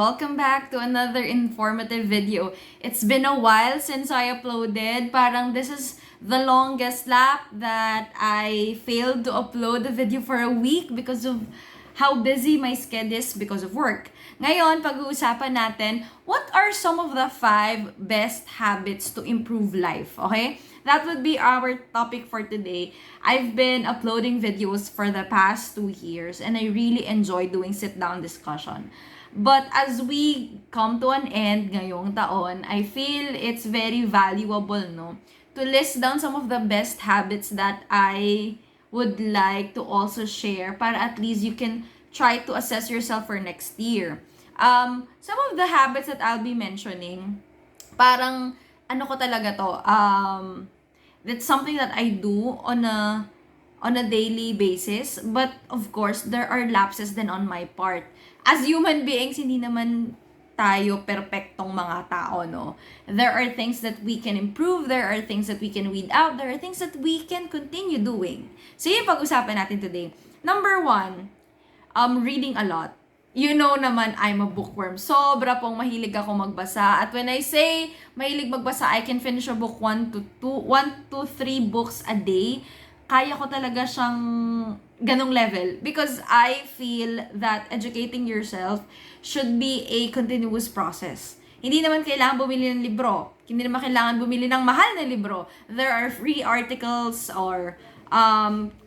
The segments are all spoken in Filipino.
Welcome back to another informative video. It's been a while since I uploaded. Parang this is the longest lap that I failed to upload a video for a week because of how busy my schedule is because of work. Ngayon, pag-uusapan natin, what are some of the 5 best habits to improve life, okay? That would be our topic for today. I've been uploading videos for the past 2 years and I really enjoy doing sit-down discussion. But as we come to an end ngayong taon, I feel it's very valuable, no? To list down some of the best habits that I would like to also share para at least you can try to assess yourself for next year. Some of the habits that I'll be mentioning, parang ano ko talaga to, that's something that I do on a daily basis, but of course there are lapses then on my part. As human beings, hindi naman tayo perpektong mga tao, no? There are things that we can improve, there are things that we can weed out, there are things that we can continue doing. So yun pag-usapan natin today. Number 1, reading a lot. You know naman, I'm a bookworm. Sobra pong mahilig ako magbasa. At when I say mahilig magbasa, I can finish a book 1 to 3 books a day. Kaya ko talaga siyang ganong level. Because I feel that educating yourself should be a continuous process. Hindi naman kailangan bumili ng libro. Hindi naman kailangan bumili ng mahal na libro. There are free articles or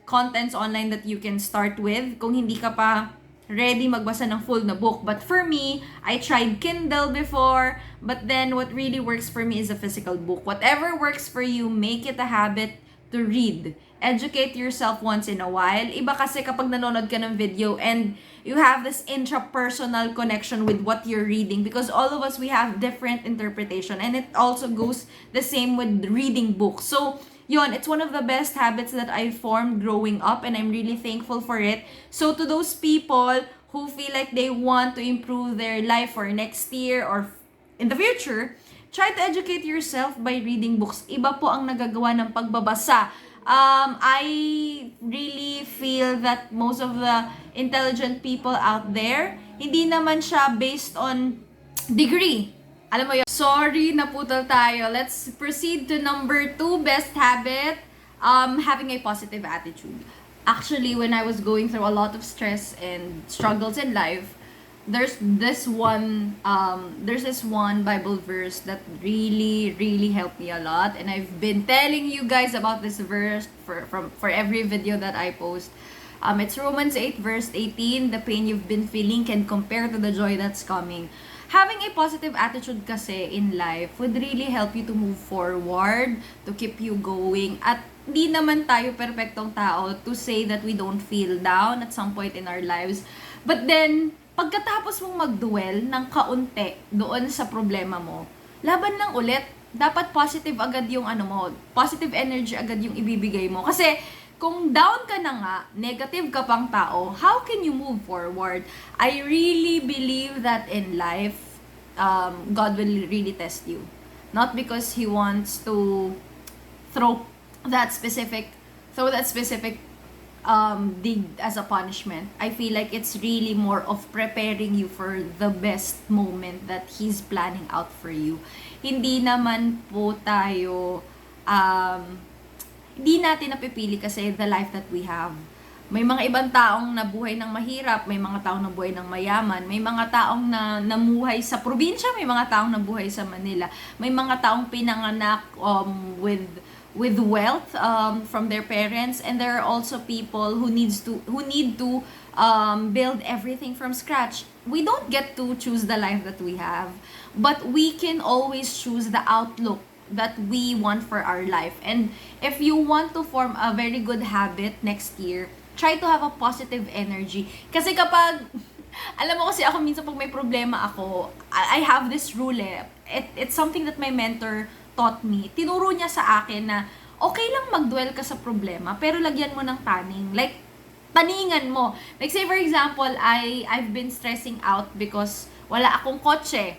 contents online that you can start with kung hindi ka pa ready magbasa ng full na book. But for me, I tried Kindle before, but then what really works for me is a physical book. Whatever works for you, make it a habit to read. Educate yourself once in a while. Iba kasi kapag nanonood ka ng video and you have this intrapersonal connection with what you're reading, because all of us, we have different interpretation, and it also goes the same with reading books. So yun, it's one of the best habits that I formed growing up, and I'm really thankful for it. So to those people who feel like they want to improve their life for next year or in the future, try to educate yourself by reading books. Iba po ang nagagawa ng pagbabasa. I really feel that most of the intelligent people out there, hindi naman siya based on degree. Alam mo yun? Sorry, naputol tayo. Let's proceed to number 2 best habit, having a positive attitude. Actually, when I was going through a lot of stress and struggles in life, there's this one Bible verse that really helped me a lot, and I've been telling you guys about this verse for every video that I post. It's Romans 8 verse 18. The pain you've been feeling can compare to the joy that's coming. Having a positive attitude kasi in life would really help you to move forward, to keep you going. At di naman tayo perfectong tao to say that we don't feel down at some point in our lives. But then, pagkatapos mong mag-dwell ng kaunti doon sa problema mo, laban lang ulit. Dapat positive agad yung positive energy agad yung ibibigay mo. Kasi kung down ka na nga, negative ka pang tao, how can you move forward? I really believe that in life, God will really test you. Not because He wants to throw that specific deed as a punishment. I feel like it's really more of preparing you for the best moment that He's planning out for you. Hindi naman po tayo hindi natin napipili kasi the life that we have. May mga ibang taong nabuhay ng mahirap, may mga taong nabuhay ng mayaman, may mga taong namuhay sa probinsya, may mga taong nabuhay sa Manila, may mga taong pinanganak with wealth from their parents, and there are also people who need to build everything from scratch. We don't get to choose the life that we have, but we can always choose the outlook that we want for our life. And if you want to form a very good habit next year, try to have a positive energy. Kasi kapag, alam mo kasi ako minsan pag may problema ako, I have this rule It's something that my mentor taught me. Tinuro niya sa akin na okay lang mag-dwell ka sa problema, pero lagyan mo ng taning. Like, taningan mo. Like say for example, I've been stressing out because wala akong kotse.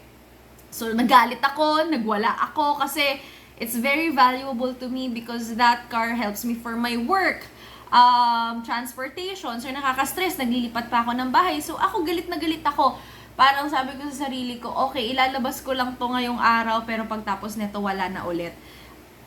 So, nagalit ako, nagwala ako kasi it's very valuable to me because that car helps me for my work. Transportation. So, nakaka-stress. Naglilipat pa ako ng bahay. So, ako galit na galit ako. Parang sabi ko sa sarili ko, okay, ilalabas ko lang to ngayong araw, pero pagtapos nito, wala na ulit.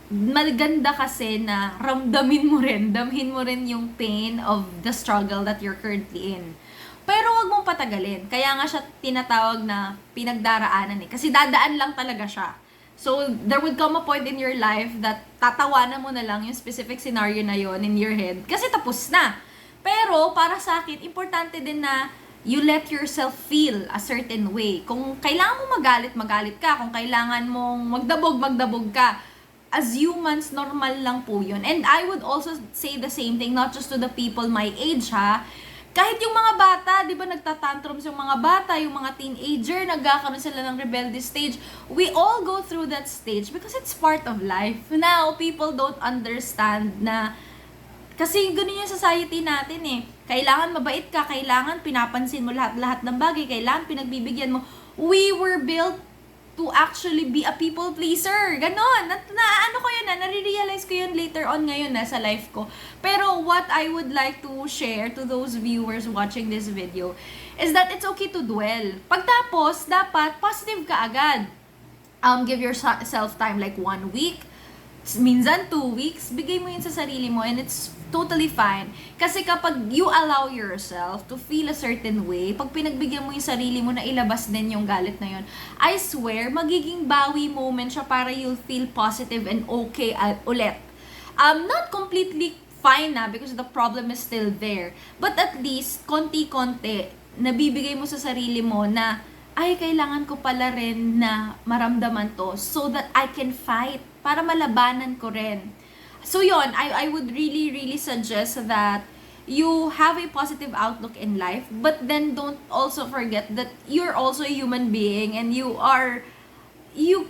Maganda kasi na ramdamin mo rin, damhin mo rin yung pain of the struggle that you're currently in. Pero wag mong patagalin. Kaya nga siya tinatawag na pinagdaraanan eh. Kasi dadaan lang talaga siya. So, there would come a point in your life that tatawanan mo na lang yung specific scenario na yon in your head. Kasi tapos na. Pero, para sa akin, importante din na you let yourself feel a certain way. Kung kailangan mo magalit, magalit ka. Kung kailangan mong magdabog, magdabog ka. As humans, normal lang po yun. And I would also say the same thing, not just to the people my age ha. Kahit yung mga bata, di ba nagtatantrums yung mga bata, yung mga teenager, nagkakaroon sila ng rebelde stage. We all go through that stage because it's part of life. Now, people don't understand na, kasi ganun yung society natin eh. Kailangan mabait ka, kailangan pinapansin mo lahat-lahat ng bagay, kailangan pinagbibigyan mo. We were built to actually be a people pleaser. Ganon. Ano ko yun na, nare-realize ko yun later on ngayon na sa life ko. Pero what I would like to share to those viewers watching this video is that it's okay to dwell. Pagtapos, dapat positive ka agad. Give yourself time like 1 week, minsan 2 weeks, bigay mo yun sa sarili mo and it's totally fine. Kasi kapag you allow yourself to feel a certain way, pag pinagbigyan mo yung sarili mo na ilabas din yung galit na yun, I swear, magiging bawi moment siya para you'll feel positive and okay ulit. Not completely fine na because the problem is still there. But at least, konti-konti, nabibigay mo sa sarili mo na, ay, kailangan ko pala rin na maramdaman to so that I can fight para malabanan ko rin. So yon, I would really suggest that you have a positive outlook in life, but then don't also forget that you're also a human being and you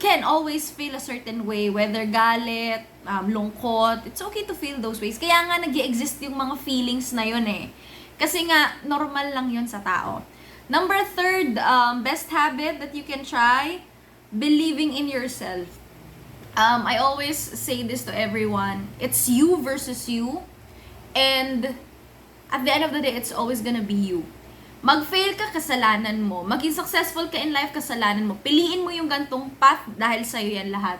can always feel a certain way, whether galit, lungkot. It's okay to feel those ways. Kaya nga nag-i-exist yung mga feelings na yun eh. Kasi nga, normal lang yun sa tao. Number 3, best habit that you can try, believing in yourself. I always say this to everyone. It's you versus you. And at the end of the day, it's always gonna be you. Mag-fail ka, kasalanan mo. Maging successful ka in life, kasalanan mo. Piliin mo yung gantong path dahil sa'yo yan lahat.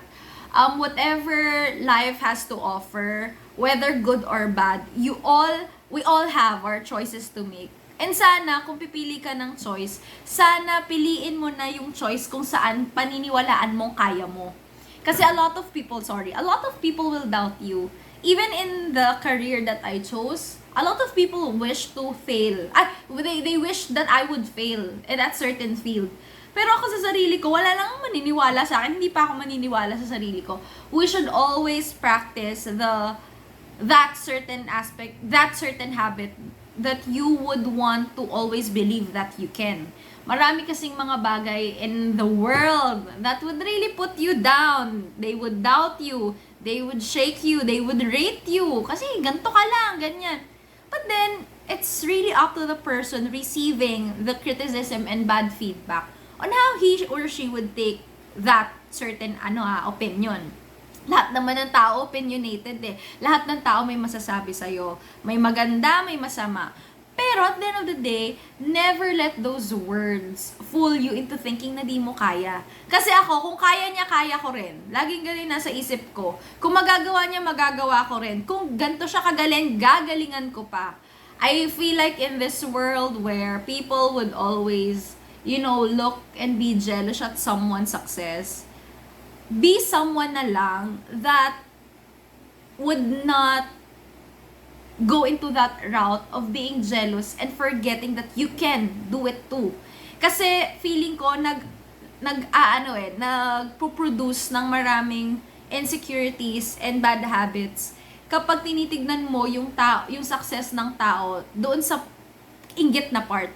Whatever life has to offer, whether good or bad, we all have our choices to make. And sana, kung pipili ka ng choice, sana piliin mo na yung choice kung saan paniniwalaan mong kaya mo. Kasi a lot of people will doubt you. Even in the career that I chose, a lot of people wish to fail. They wish that I would fail in that certain field. Pero ako sa sarili ko, wala lang maniniwala sa akin. Hindi pa ako maniniwala sa sarili ko. We should always practice that certain aspect, that certain habit that you would want to always believe that you can. Marami kasing mga bagay in the world that would really put you down. They would doubt you. They would shake you. They would rate you. Kasi ganito ka lang, ganyan. But then, it's really up to the person receiving the criticism and bad feedback on how he or she would take that certain opinion. Lahat naman ng tao opinionated eh. Lahat ng tao may masasabi sa'yo. May maganda, may masama. Pero at the end of the day, never let those words fool you into thinking na di mo kaya. Kasi ako, kung kaya niya, kaya ko rin. Laging ganun nasa isip ko. Kung magagawa niya, magagawa ko rin. Kung ganito siya kagaling, gagalingan ko pa. I feel like in this world where people would always, look and be jealous at someone's success, be someone na lang that would not go into that route of being jealous and forgetting that you can do it too. Kasi feeling ko nagpo-produce ng maraming insecurities and bad habits kapag tinitignan mo yung success ng tao doon sa inggit na part.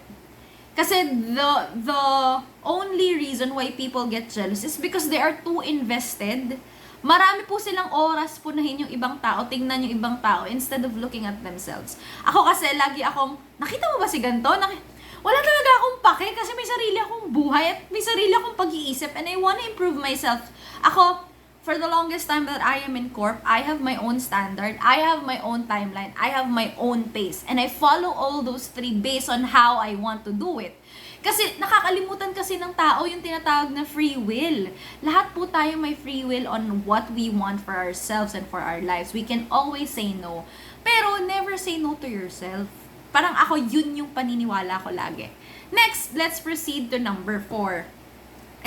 Kasi the only reason why people get jealous is because they are too invested. Marami po silang oras punahin yung ibang tao, tingnan yung ibang tao instead of looking at themselves. Ako kasi lagi akong, nakita mo ba si ganito? Wala talaga akong pake kasi may sarili akong buhay at may sarili akong pag-iisip and I wanna improve myself. Ako, for the longest time that I am in corp, I have my own standard, I have my own timeline, I have my own pace, and I follow all those 3 based on how I want to do it. Kasi nakakalimutan kasi ng tao yung tinatawag na free will. Lahat po tayo may free will on what we want for ourselves and for our lives. We can always say no. Pero never say no to yourself. Parang ako, yun yung paniniwala ko lagi. Next, let's proceed to number 4.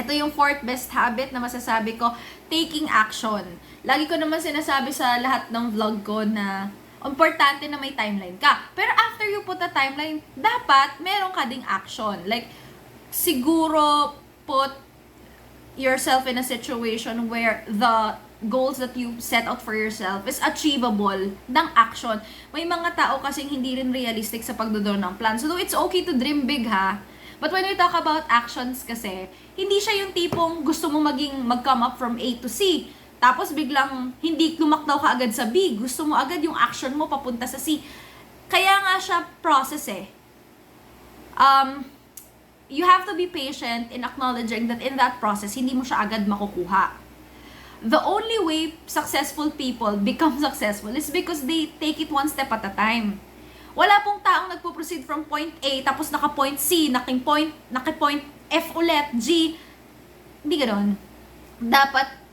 Ito yung 4th best habit na masasabi ko, taking action. Lagi ko naman sinasabi sa lahat ng vlog ko na importante na may timeline ka. Pero after you put a timeline, dapat meron ka ding action. Like, siguro put yourself in a situation where the goals that you set out for yourself is achievable ng action. May mga tao kasing hindi rin realistic sa pagdodraw ng plan. So, it's okay to dream big, ha? But when we talk about actions kasi, hindi siya yung tipong gusto mo mag-come up from A to C. Tapos biglang hindi lumakdaw ka agad sa B. Gusto mo agad yung action mo papunta sa C. Kaya nga siya process eh. You have to be patient in acknowledging that in that process, hindi mo siya agad makukuha. The only way successful people become successful is because they take it one step at a time. Wala pong taong nagpo-proceed from point A, tapos naka-point C, naki-point F ulit, G. Hindi ganoon. Dapat,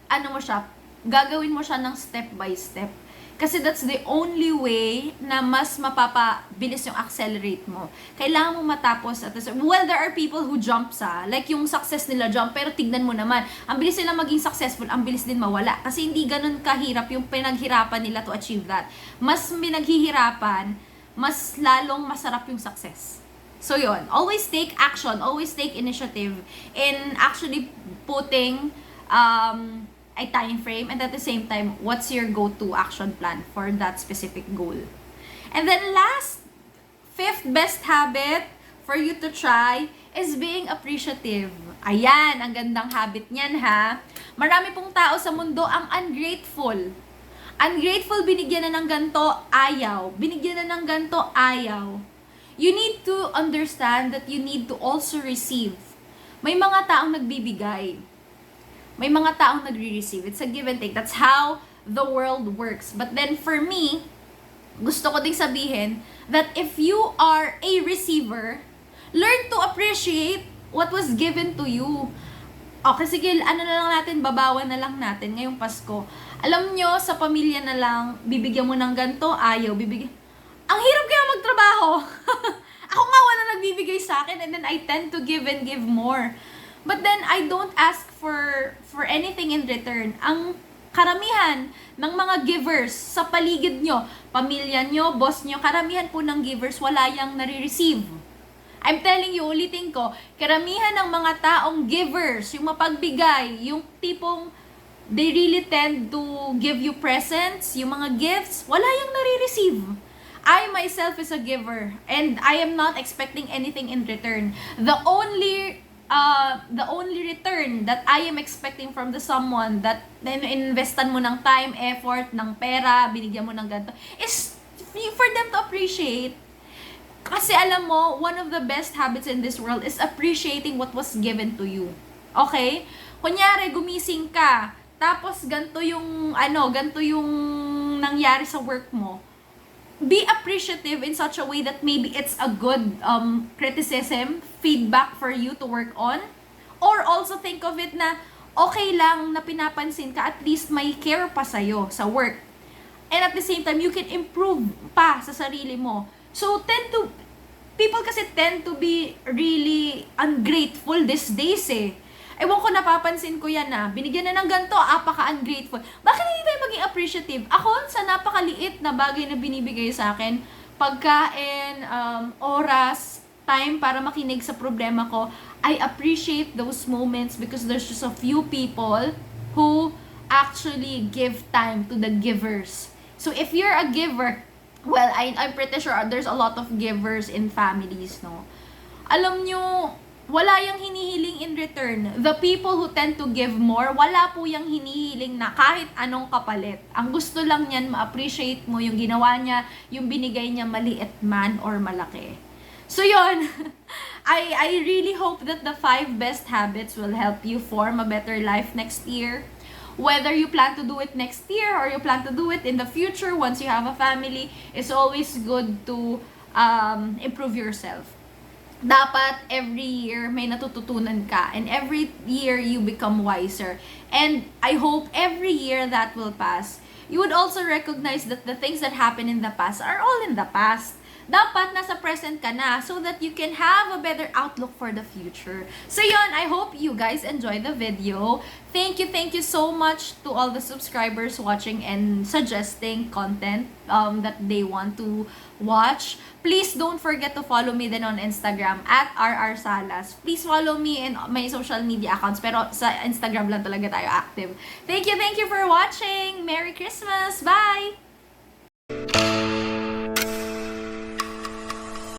gagawin mo siya ng step by step. Kasi that's the only way na mas mapapabilis yung accelerate mo. Kailangan mo matapos at well, there are people who jump like yung success nila jump, pero tignan mo naman, ang bilis nila maging successful, ang bilis din mawala. Kasi hindi ganun kahirap yung pinaghirapan nila to achieve that. Mas pinaghihirapan, mas lalong masarap yung success. So yun, always take action, always take initiative in actually putting a time frame, and at the same time, what's your go-to action plan for that specific goal. And then last, 5th best habit for you to try is being appreciative. Ayan, ang gandang habit niyan, ha? Marami pong tao sa mundo ang ungrateful. Ungrateful, binigyan na ng ganito, ayaw. Binigyan na ng ganito, ayaw. You need to understand that you need to also receive. May mga taong nagbibigay. May mga taong nagre-receive. It's a give and take. That's how the world works. But then for me, gusto ko ding sabihin that if you are a receiver, learn to appreciate what was given to you. Okay, sige, na lang natin, babawan na lang natin ngayong Pasko. Alam nyo, sa pamilya na lang, bibigyan mo ng ganito, ayaw, bibigyan. Ang hirap kaya magtrabaho. Ako nga wala nagbibigay sa akin, and then I tend to give and give more. But then, I don't ask for anything in return. Ang karamihan ng mga givers sa paligid nyo, pamilya nyo, boss nyo, karamihan po ng givers, wala yang nare-receive. I'm telling you, ulitin ko, karamihan ng mga taong givers, yung mapagbigay, yung tipong they really tend to give you presents, yung mga gifts, wala yang nare-receive. I myself is a giver, and I am not expecting anything in return. The only return that I am expecting from someone that investan mo ng time, effort, ng pera, binigyan mo ng ganito, is for them to appreciate. Kasi alam mo, one of the best habits in this world is appreciating what was given to you. Okay? Kunyari, gumising ka, tapos ganito yung nangyari sa work mo. Be appreciative in such a way that maybe it's a good criticism, feedback for you to work on. Or also think of it na okay lang na pinapansin ka, at least may care pa sa'yo sa work. And at the same time, you can improve pa sa sarili mo. So, people kasi tend to be really ungrateful these days eh. Ewan ko, napapansin ko yan na, binigyan na ng ganito, apaka-ungrateful. Bakit hindi tayo maging appreciative? Ako, sa napakaliit na bagay na binibigay sa akin, pagkain, oras, time para makinig sa problema ko, I appreciate those moments because there's just a few people who actually give time to the givers. So if you're a giver, well, I'm pretty sure there's a lot of givers in families, no? Alam nyo, wala yung hinihiling in return. The people who tend to give more, wala po yung hinihiling na kahit anong kapalit. Ang gusto lang niyan, ma-appreciate mo yung ginawa niya, yung binigay niya, maliit man or malaki. So yun, I really hope that the 5 best habits will help you form a better life next year. Whether you plan to do it next year or you plan to do it in the future once you have a family, it's always good to improve yourself. dapat every year may natututunan ka, and every year you become wiser. And I hope every year that will pass, you would also recognize that the things that happened in the past are all in the past. Dapat nasa present ka na so that you can have a better outlook for the future. So yun, I hope you guys enjoy the video. Thank you so much to all the subscribers watching and suggesting content that they want to watch. Please don't forget to follow me then on Instagram at rrsalass. Please follow me in my social media accounts, pero sa Instagram lang talaga tayo active. Thank you for watching. Merry Christmas. Bye!